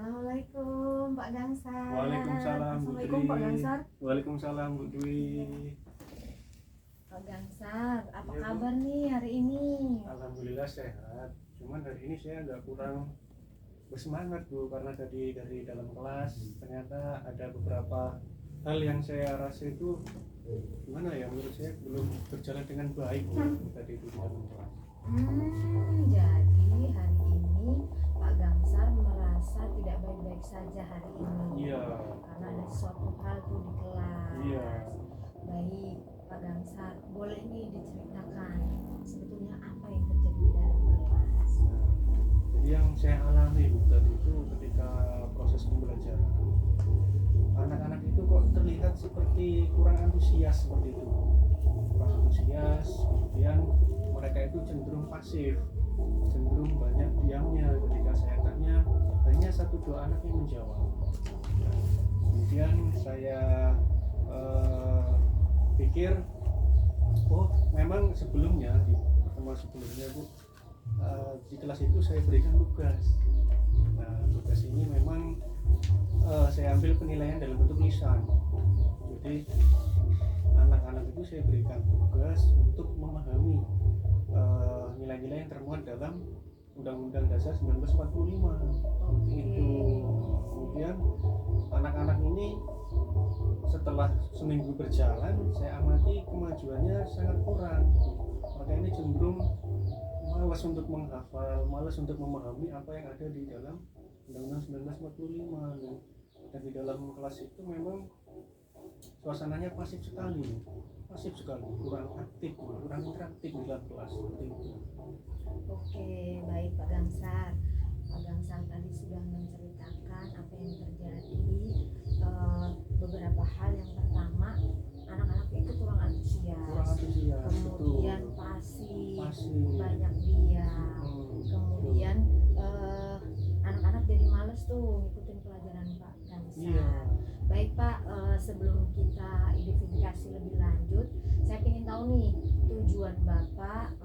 Assalamualaikum Pak Gangsar. Waalaikumsalam Bu Dwi. Assalamualaikum Pak Gangsar. Waalaikumsalam Bu Dwi. Pak Gangsar, apa Ya, Bu. kabar nih hari ini? Alhamdulillah sehat. Cuman hari ini saya agak kurang bersemangat Bu, karena tadi dari dalam kelas ternyata ada beberapa hal yang saya rasa itu gimana ya, menurut saya belum berjalan dengan baik Bu, tadi itu di dalam kelas. Jadi hari ini Pak Gangsar merasa tidak baik-baik saja hari ini. Iya. Karena ada suatu hal tuh di kelas. Iya. Baik, Pak Gangsar, boleh nih diceritakan sebetulnya apa yang terjadi di dalam kelas? Nah, jadi yang saya alami Bu tadi itu ketika proses pembelajaran, anak-anak itu kok terlihat seperti kurang antusias seperti itu, kurang antusias. Kemudian mereka itu cenderung pasif, cenderung banyak diamnya ketika saya tanya. Hanya 1-2 anak yang menjawab. Kemudian saya pikir, oh memang sebelumnya di pertemuan sebelumnya Bu, di kelas itu saya berikan tugas. Nah, tugas ini memang saya ambil penilaian dalam bentuk lisan. Jadi anak-anak itu saya berikan tugas untuk memahami nilai-nilai yang termuat dalam Undang-Undang Dasar 1945. Seperti itu. Kemudian anak-anak ini setelah seminggu berjalan, saya amati kemajuannya sangat kurang. Mereka ini cenderung malas untuk menghafal, malas untuk memahami apa yang ada di dalam Undang-Undang 1945. Dan di dalam kelas itu memang suasananya pasif sekali, kurang aktif, kurang interaktif di dalam kelas seperti itu. Oke, baik Pak Gangsar. Pak Gangsar tadi sudah menceritakan apa yang terjadi. Beberapa hal. Yang pertama, anak-anak itu kurang antusias, kemudian pasif, banyak diam, kemudian anak-anak jadi males tuh ngikutin pelajaran Pak Gangsar. Iya. Baik Pak, sebelum kita identifikasi lebih lanjut, saya ingin tahu nih tujuan Bapak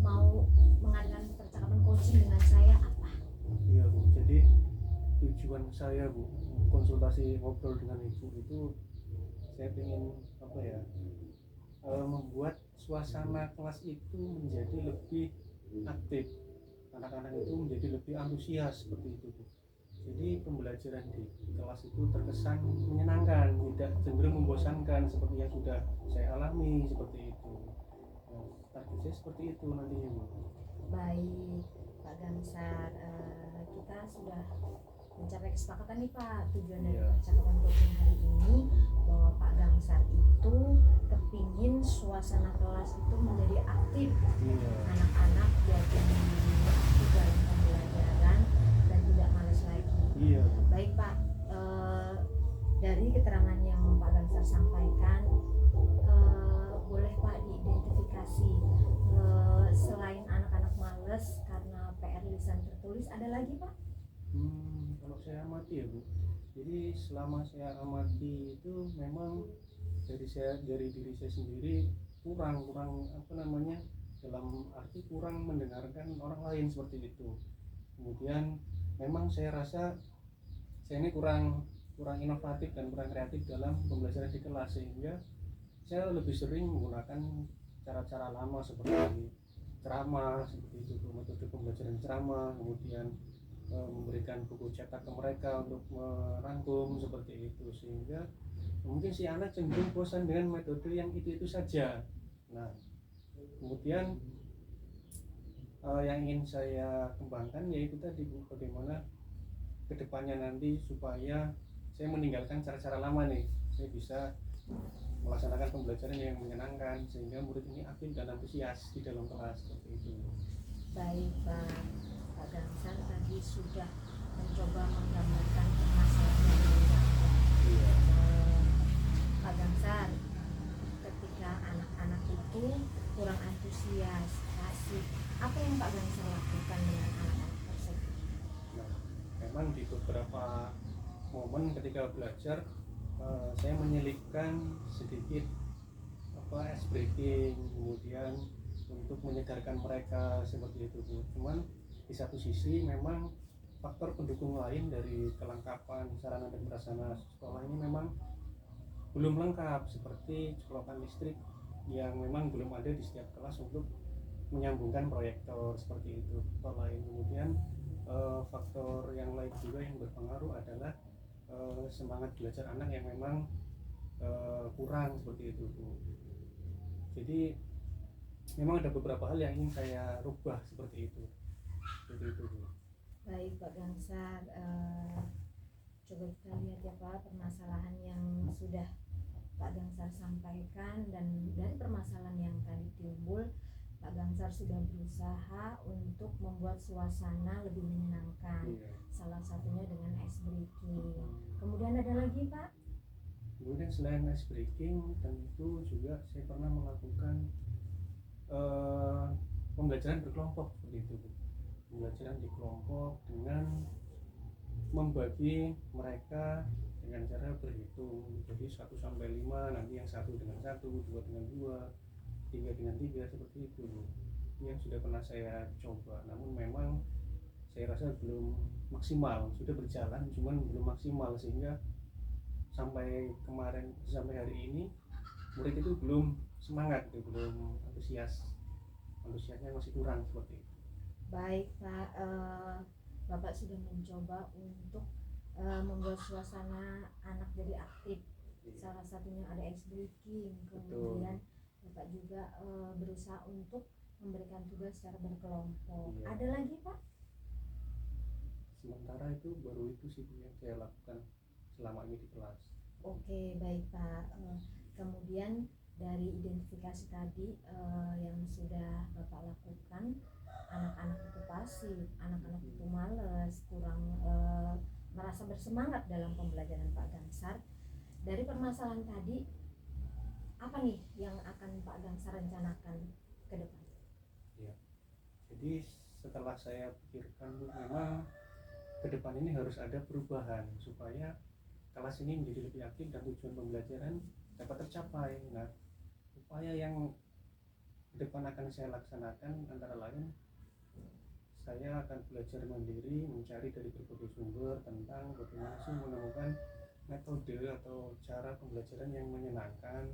mau mengadakan percakapan coaching dengan saya apa? Iya Bu, jadi tujuan saya Bu konsultasi ngobrol dengan Ibu itu, saya ingin apa ya, membuat suasana kelas itu menjadi lebih aktif, anak-anak itu menjadi lebih antusias seperti itu Bu. Jadi pembelajaran di kelas itu terkesan menyenangkan, tidak cenderung membosankan seperti yang sudah saya alami seperti itu. Nah, target saya seperti itu nantinya Bu. Baik Pak Gangsar, kita sudah mencapai kesepakatan nih Pak. Tujuan dari percakapan coaching hari ini bahwa Pak Gangsar itu kepingin suasana kelas itu menjadi aktif, anak-anak jadi dalam pembelajaran dan tidak malas lagi. Baik Pak, dari keterangan yang Pak Gangsar sampaikan, boleh Pak diidentifikasi selain anak-anak malas karena PR lisan tertulis, ada lagi Pak? Kalau saya amati ya Bu, jadi selama saya amati itu memang dari diri saya sendiri kurang apa namanya, dalam arti kurang mendengarkan orang lain seperti itu. Kemudian memang saya rasa saya ini kurang inovatif dan kurang kreatif dalam pembelajaran di kelas, sehingga saya lebih sering menggunakan cara-cara lama seperti ceramah seperti itu, metode pembelajaran ceramah, kemudian memberikan buku cetak ke mereka untuk merangkum seperti itu, sehingga mungkin si anak cenderung bosan dengan metode yang itu saja. Nah, kemudian yang ingin saya kembangkan yaitu tadi Bu, bagaimana kedepannya nanti supaya saya meninggalkan cara-cara lama nih, saya bisa melaksanakan pembelajaran yang menyenangkan sehingga murid ini aktif dan antusias di dalam kelas seperti itu. Baik Pak Gangsar tadi sudah mencoba menggambarkan permasalahan yang Pak Gangsar, ketika anak-anak itu kurang antusias, pasif, apa yang Pak Gangsar lakukan dengan anak-anak tersebut? Nah, memang di beberapa momen ketika belajar, saya menyelipkan sedikit ice breaking, kemudian untuk menyegarkan mereka seperti itu Bu. Cuman di satu sisi memang faktor pendukung lain dari kelengkapan sarana dan prasarana sekolah ini memang belum lengkap, seperti colokan listrik yang memang belum ada di setiap kelas untuk menyambungkan proyektor seperti itu. Faktor lain, kemudian faktor yang lain juga yang berpengaruh adalah semangat belajar anak yang memang kurang seperti itu, Bu. Jadi memang ada beberapa hal yang ingin saya rubah seperti itu, Bu. Baik Pak Gangsar, coba kita lihat ya Pak permasalahan yang sudah Pak Gangsar sampaikan, dan dari permasalahan yang tadi timbul Pak Gangsar sudah berusaha untuk membuat suasana lebih menyenangkan. Iya. Salah satunya dengan ice breaking. Kemudian ada lagi Pak? Kemudian selain ice breaking, tentu juga saya pernah melakukan pembelajaran berkelompok seperti itu, Bu. Pembelajaran di kelompok dengan membagi mereka dengan cara berhitung, jadi 1 sampai 5, nanti yang 1 dengan 1, 2 dengan 2, 3 dengan 3, seperti itu, Bu. Yang sudah pernah saya coba, namun memang saya rasa belum maksimal. Sudah berjalan cuman belum maksimal, sehingga sampai kemarin, sampai hari ini murid itu belum semangat, belum antusiasnya masih kurang seperti itu. Baik Pak, Bapak sudah mencoba untuk membuat suasana anak jadi aktif. Salah satunya ada ice breaking. Kemudian Bapak juga berusaha untuk memberikan tugas secara berkelompok. Iya. Ada lagi Pak? Sementara itu baru itu sih yang saya lakukan selama ini di kelas. Oke, baik Pak. Kemudian dari identifikasi tadi yang sudah Bapak lakukan, anak-anak itu pasif, anak-anak itu malas, kurang merasa bersemangat dalam pembelajaran Pak Gangsar. Dari permasalahan tadi, apa nih yang akan Pak Gangsar rencanakan ke depan? Ya. Jadi setelah saya pikirkan, memang ke depan ini harus ada perubahan supaya kelas ini menjadi lebih aktif dan tujuan pembelajaran dapat tercapai. Nah, upaya yang ke depan akan saya laksanakan antara lain, saya akan belajar mandiri, mencari dari berbagai sumber tentang bagaimana sih menemukan metode atau cara pembelajaran yang menyenangkan,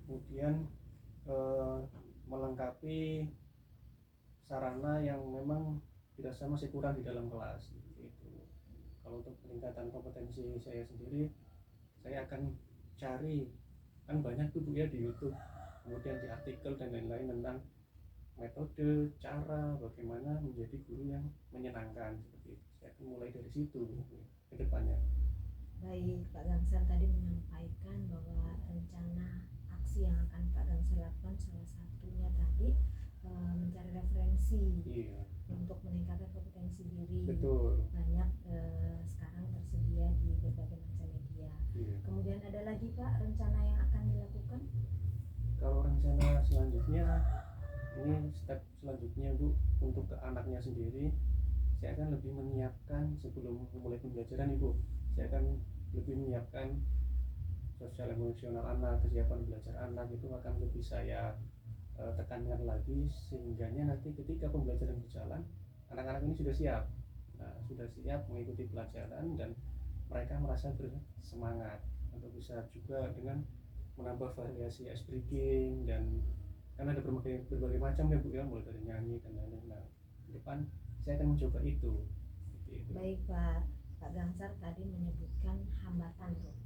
kemudian melengkapi sarana yang memang dirasa masih kurang di dalam kelas. Itu. Kalau untuk peningkatan kompetensi saya sendiri, saya akan cari, kan banyak tuh Bu ya di YouTube, kemudian di artikel dan lain-lain tentang metode, cara bagaimana menjadi guru yang menyenangkan seperti itu. Saya akan mulai dari situ ke depannya. Baik, Pak Gangsar tadi menyampaikan bahwa rencana aksi yang akan Pak Gangsar lakukan salah satunya tadi mencari referensi. Iya. Untuk meningkatkan kompetensi diri. Betul. Banyak sekarang tersedia di berbagai macam media. Iya. Kemudian ada lagi Pak rencana yang akan dilakukan? Kalau rencana selanjutnya, ini step selanjutnya Bu, untuk ke anaknya sendiri, saya akan lebih menyiapkan sebelum memulai pembelajaran Ibu. Saya akan lebih menyiapkan sosial emosional anak, kesiapan belajar anak itu akan lebih saya tekankan lagi, sehingga nanti ketika pembelajaran berjalan, anak-anak ini sudah siap. Nah, sudah siap mengikuti pelajaran dan mereka merasa bersemangat. Untuk bisa juga dengan menambah variasi ice breaking, dan kan ada berbagai macam ya Bu ya, mulai dari nyanyi dan lain-lain. Nah, di depan saya akan mencoba itu. Baik Pak, Pak Gangsar tadi menyebutkan hambatan tuh,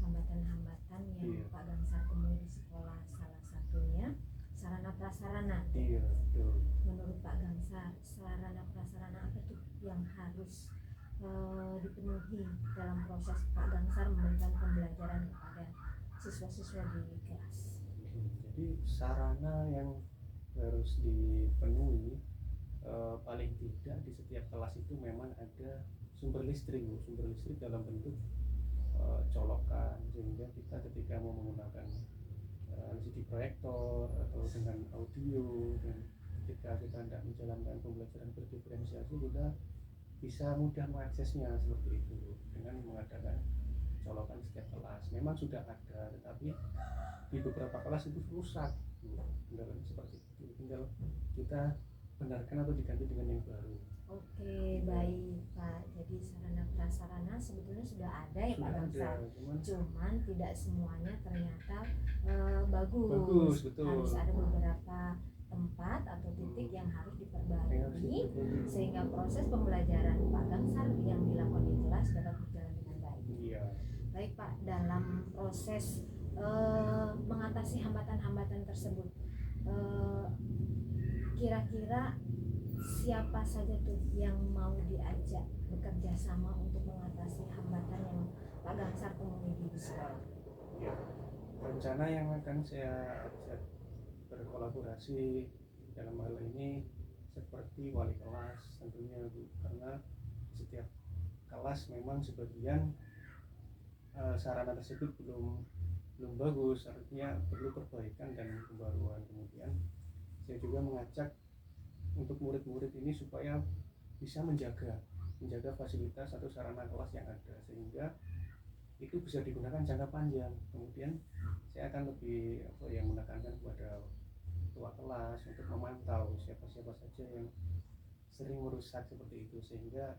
hambatan-hambatan yang Iya. Pak Gangsar temui di sekolah, salah satunya sarana prasarana. Iya, betul. Menurut Pak Gangsar, sarana prasarana apa tuh yang harus dipenuhi dalam proses Pak Gangsar memberikan pembelajaran kepada siswa-siswa di kelas? Jadi sarana yang harus dipenuhi, paling tidak di setiap kelas itu memang ada sumber listrik dalam bentuk colokan, sehingga kita ketika mau menggunakan LCD proyektor atau dengan audio, dan ketika kita tidak menjalankan pembelajaran berdiferensiasi, kita bisa mudah mengaksesnya seperti itu dengan mengadakan colokan di setiap kelas. Memang sudah ada, tetapi di beberapa kelas itu rusak, tinggal seperti itu. Tinggal kita dibenarkan atau diganti dengan yang baru. Oke, baik Pak. Jadi sarana prasarana sebetulnya sudah ada ya Pak Sudah Gangsar. ada, Cuman tidak semuanya ternyata bagus, bagus. betul. Harus ada beberapa tempat atau titik yang harus Yang harus diperbarui diperbarui. sehingga proses pembelajaran Pak Gangsar yang dilakukan di kelas dapat berjalan dengan baik. Iya. Baik Pak, dalam proses mengatasi hambatan-hambatan tersebut, kira-kira siapa saja tuh yang mau diajak bekerja sama untuk mengatasi hambatan yang Pak Gangsar temui di sekolah? Ya, rencana yang akan saya ajak berkolaborasi dalam hal ini seperti wali kelas tentunya Bu, karena setiap kelas memang sebagian sarana tersebut belum bagus, artinya perlu perbaikan dan pembaruan. Kemudian saya juga mengajak untuk murid-murid ini supaya bisa menjaga fasilitas atau sarana kelas yang ada sehingga itu bisa digunakan jangka panjang. Kemudian saya akan lebih menekankan kepada ketua kelas untuk memantau siapa-siapa saja yang sering merusak seperti itu sehingga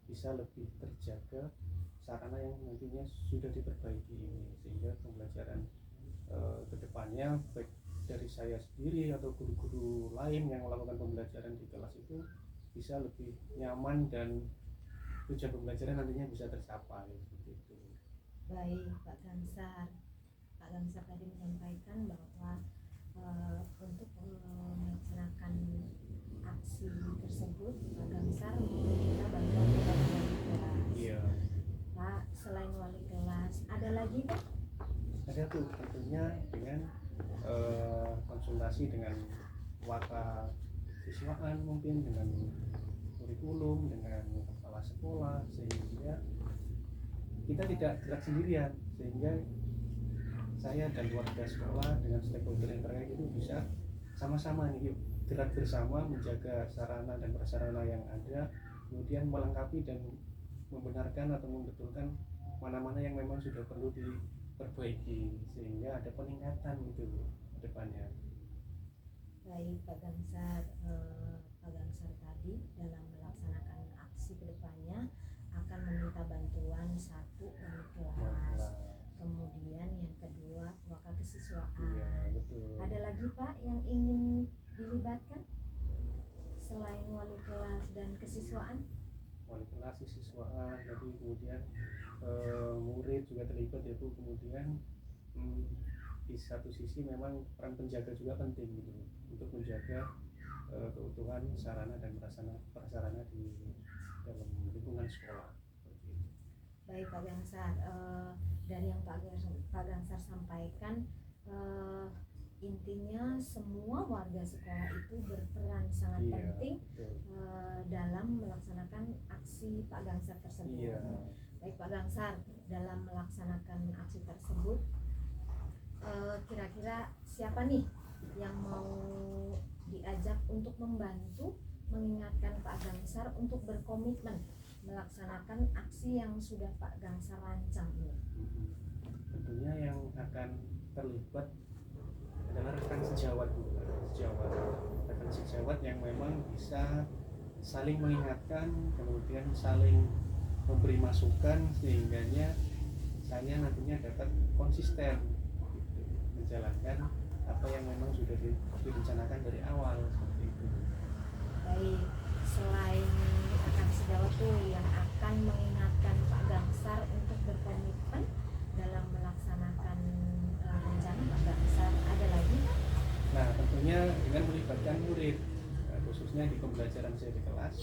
bisa lebih terjaga sarana yang nantinya sudah diperbaiki ini, sehingga pembelajaran kedepannya baik dari saya sendiri atau guru-guru lain yang melakukan pembelajaran di kelas itu bisa lebih nyaman dan tujuan pembelajaran nantinya bisa tercapai seperti itu. Baik Pak Gangsar. Pak Gangsar tadi menyampaikan bahwa untuk melaksanakan aksi tersebut Pak Gangsar meminta bantuan kepada wali kelas. Iya. Pak, selain wali kelas ada lagi Pak? Ada tuh tentunya dengan konsultasi dengan waka siswaan, mungkin dengan kurikulum, dengan kepala sekolah, sehingga kita tidak gerak sendirian, sehingga saya dan warga sekolah dengan stakeholder yang terkait itu bisa sama-sama nih yuk gerak bersama menjaga sarana dan prasarana yang ada, kemudian melengkapi dan membenarkan atau membetulkan mana-mana yang memang sudah perlu diperbaiki sehingga ada peningkatan gitu ke depannya. Baik Pak Gangsar, Pak Gangsar tadi dalam melaksanakan aksi kedepannya akan meminta bantuan satu wali kelas, kemudian yang kedua wakil kesiswaan. Iya, betul. Ada lagi Pak yang ingin dilibatkan selain wali kelas dan kesiswaan? Wali kelas, siswaan, tadi kemudian murid juga terlibat ya Bu. Kemudian di satu sisi memang peran penjaga juga penting gitu untuk menjaga keutuhan sarana dan prasarana di dalam lingkungan sekolah. Baik Pak Gangsar, dari yang Pak Gangsar sampaikan, intinya semua warga sekolah itu berperan sangat penting dalam melaksanakan aksi Pak Gangsar tersebut. Iya. Baik Pak Gangsar, dalam melaksanakan aksi tersebut kira-kira siapa nih yang mau diajak untuk membantu mengingatkan Pak Gangsar untuk berkomitmen melaksanakan aksi yang sudah Pak Gangsar rancang ini? Tentunya yang akan terlibat adalah rekan sejawat yang memang bisa saling mengingatkan, kemudian saling memberi masukan sehingganya saya nantinya dapat konsisten menjalankan apa yang memang sudah direncanakan dari awal seperti itu. Baik, selain rekan sejawat tuh yang akan mengingatkan Pak Gangsar untuk berkomitmen dalam melaksanakan rencana Pak Gangsar, ada lagi Pak? Nah, tentunya dengan melibatkan murid, khususnya di pembelajaran saya di kelas.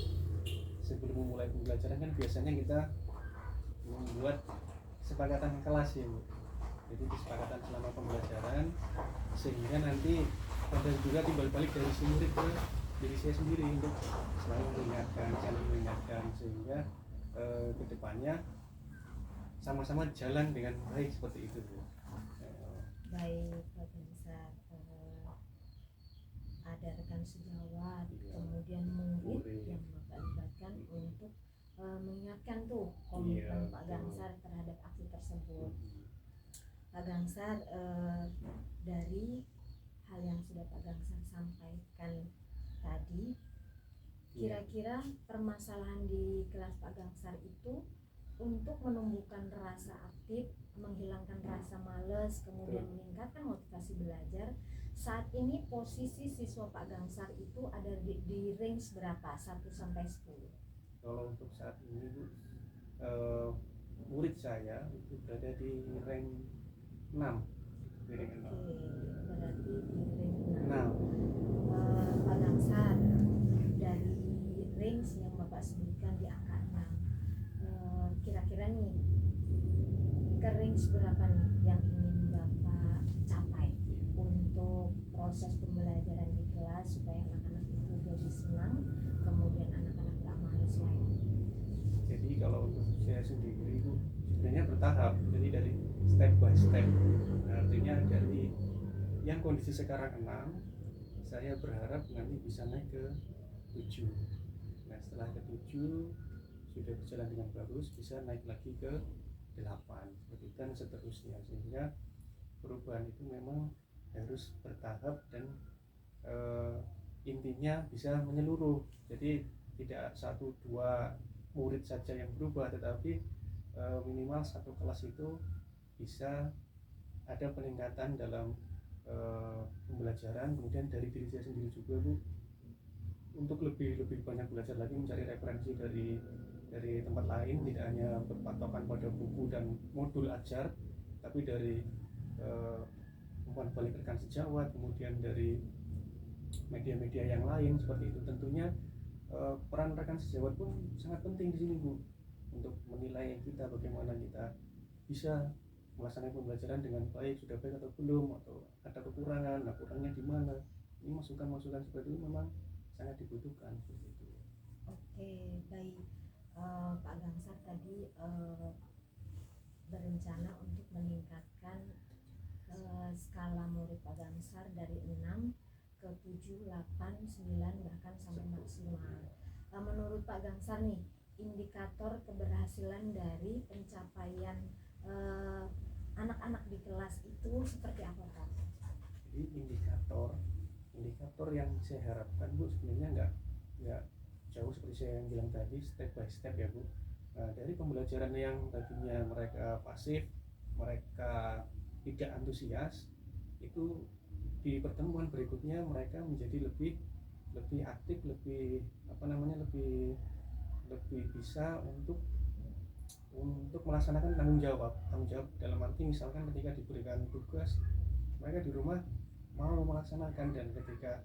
Sebelum memulai pembelajaran kan biasanya kita membuat kesepakatan kelas ya Bu. Jadi kesepakatan selama pembelajaran sehingga nanti ada juga timbal balik dari si murid ke diri saya sendiri untuk selalu mengingatkan, saling mengingatkan sehingga kedepannya sama-sama jalan dengan baik seperti itu Bu. Baik Pak Gangsar, ada rekan sejawat, kemudian murid yang Bapak libatkan untuk mengingatkan tuh komitmen Pak Gangsar terhadap aksi tersebut. Pak Gangsar, dari hal yang sudah Pak Gangsar sampaikan tadi, Kira-kira permasalahan di kelas Pak Gangsar itu untuk menumbuhkan rasa aktif, menghilangkan rasa males, kemudian meningkatkan motivasi belajar. Saat ini posisi siswa Pak Gangsar itu ada di range berapa? 1 sampai 10. Kalau untuk saat ini Bu, murid saya itu berada di rank 6. Di rank 6. Oke, berarti di range 6. Nah, Pak Gangsar, dari range yang Bapak sebutkan di angka 6, kira-kira nih ke range berapa nih yang ingin Bapak capai untuk proses pembelajaran di kelas supaya anak-anak itu jadi senang, kemudian anak-anak gak males lagi. jadi kalau untuk saya sendiri Bu, sebenarnya bertahap, jadi dari step by step. Nah, artinya dari yang kondisi sekarang 6, saya berharap nanti bisa naik ke 7. Nah, setelah ke 7 sudah berjalan dengan bagus, bisa naik lagi ke 8, seperti itu dan seterusnya, sehingga perubahan itu memang harus bertahap dan intinya bisa menyeluruh. Jadi tidak 1-2 murid saja yang berubah, tetapi minimal satu kelas itu bisa ada peningkatan dalam pembelajaran. Kemudian dari diri saya sendiri juga Bu, untuk lebih banyak belajar lagi, mencari referensi dari tempat lain, tidak hanya berpatokan pada buku dan modul ajar, tapi dari umpan balik rekan sejawat, kemudian dari media-media yang lain seperti itu. Tentunya peran rekan sejawat pun sangat penting di sini Bu, untuk menilai kita bagaimana kita bisa melaksanakan pembelajaran dengan baik, sudah baik atau belum, atau ada kekurangan, nah kurangnya di mana. Ini masukan-masukan seperti itu memang sangat dibutuhkan seperti itu. Oke, baik. Pak Gangsar tadi berencana untuk meningkatkan skala murid Pak Gangsar dari 6 ke 7, 8, 9 bahkan sampai maksimal. Menurut Pak Gangsar nih, indikator keberhasilan dari pencapaian anak-anak di kelas itu seperti apa Pak? Jadi indikator yang saya harapkan Bu, sebenarnya nggak jauh seperti saya yang bilang tadi, step by step ya Bu. Nah, dari pembelajaran yang tadinya mereka pasif, mereka tidak antusias, itu di pertemuan berikutnya mereka menjadi lebih aktif, lebih bisa untuk melaksanakan tanggung jawab dalam arti misalkan ketika diberikan tugas, mereka di rumah mau melaksanakan, dan ketika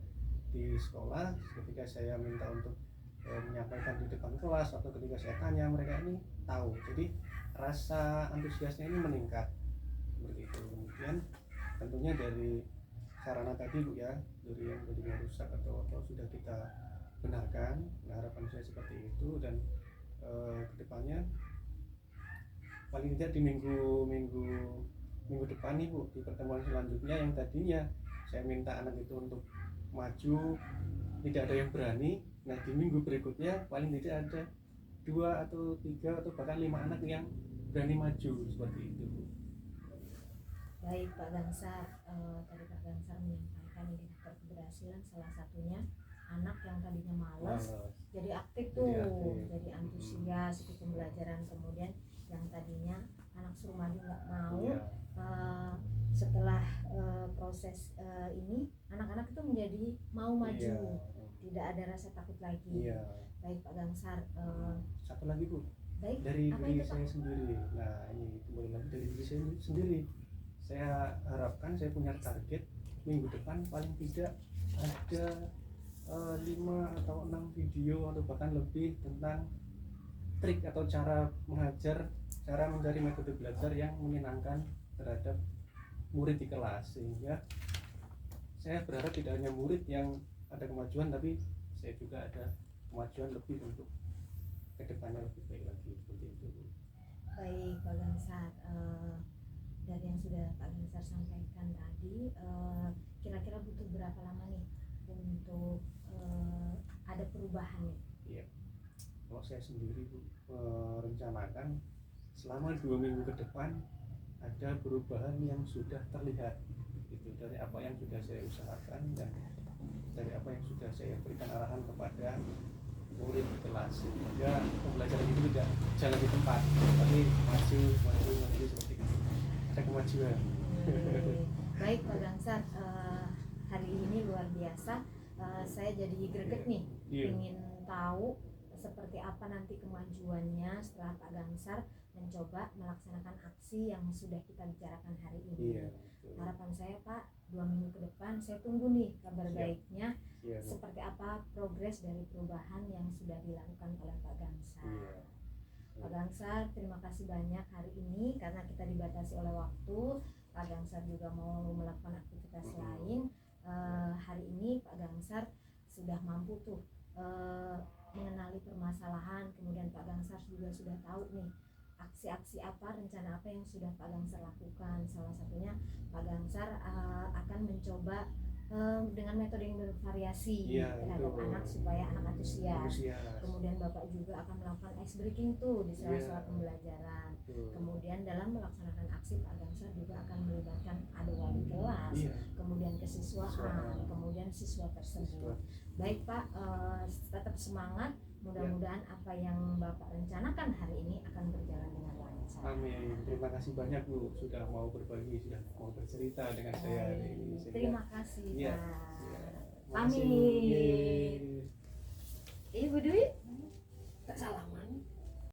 di sekolah, ketika saya minta untuk menyampaikan di depan kelas atau ketika saya tanya, mereka ini tahu. Jadi rasa antusiasnya ini meningkat seperti itu. Kemudian tentunya dari sarana tadi Bu ya, dari yang tadinya rusak atau sudah kita benarkan. Nah, harapan saya seperti itu, dan kedepannya paling tidak di minggu depan nih Bu, di pertemuan selanjutnya yang tadinya saya minta anak itu untuk maju, tidak ada yang berani. Nah, di minggu berikutnya paling tidak ada 2 atau 3 atau bahkan 5 anak yang berani maju seperti itu Bu. Baik Pak Gangsar, tadi Pak Gangsar menyampaikan indikator keberhasilan salah satunya anak yang tadinya malas jadi aktif tuh, jadi antusias ikut pembelajaran. Kemudian yang tadinya anak Surmadi nggak mau, setelah proses ini anak-anak itu menjadi mau maju, tidak ada rasa takut lagi. Baik Pak Gangsar, satu lagi Bu, baik, dari diri itu, saya sendiri. Nah, ini kembali lagi dari diri saya sendiri. Saya harapkan, saya punya target minggu depan paling tidak ada 5 atau 6 video atau bahkan lebih tentang trik atau cara mengajar, cara mencari metode belajar yang menyenangkan terhadap murid di kelas, sehingga saya berharap tidak hanya murid yang ada kemajuan, tapi saya juga ada kemajuan lebih untuk kedepannya lebih baik lagi seperti itu. Baik Pak Gangsar, dari yang sudah Pak Gangsar sampaikan tadi, kira-kira butuh berapa lama nih untuk ada perubahan nih? Iya, kalau saya sendiri merencanakan selama 2 minggu ke depan ada perubahan yang sudah terlihat, itu dari apa yang sudah saya usahakan dan dari apa yang sudah saya berikan arahan kepada murid di kelas sehingga pembelajaran itu tidak jalan di tempat tapi maju seperti itu, ada kemajuan. Baik Pak Gangsar, hari ini luar biasa. Saya jadi greget nih, Iya. ingin tahu seperti apa nanti kemajuannya setelah Pak Gangsar mencoba melaksanakan aksi yang sudah kita bicarakan hari ini. Iya. Harapan saya Pak, 2 minggu ke depan saya tunggu nih kabar Siap. baiknya, Iya, Bu. seperti apa progres dari perubahan yang sudah dilakukan oleh Pak Gangsar. Iya. Pak Gangsar, terima kasih banyak hari ini karena kita dibatasi oleh waktu. Pak Gangsar juga mau melakukan aktivitas lain. Hari ini Pak Gangsar sudah mampu tuh mengenali permasalahan, kemudian Pak Gangsar juga sudah tahu nih aksi-aksi apa, rencana apa yang sudah Pak Gangsar lakukan. Salah satunya Pak Gangsar akan mencoba dengan metode yang bervariasi Iya, terhadap itu. anak supaya anak antusias. Antusias. Kemudian Bapak juga akan melakukan ice breaking tuh di sela-sela Iya. pembelajaran. Betul. Kemudian dalam melaksanakan aksi Pak Gangsar juga akan melibatkan ada wali kelas, Iya. kemudian kesiswaan, Siswaan. kemudian siswa tersebut. Siswa. Baik Pak, tetap semangat. Mudah-mudahan apa yang Bapak rencanakan hari ini akan berjalan dengan lancar. Amin. Terima kasih banyak Bu sudah mau berbagi, sudah mau bercerita dengan saya hari ini. Sehingga- Terima kasih Iya. Pak. Iya. Terima kasih, Bu. Pamit. Yeay. Ibu Dwi, tak salah.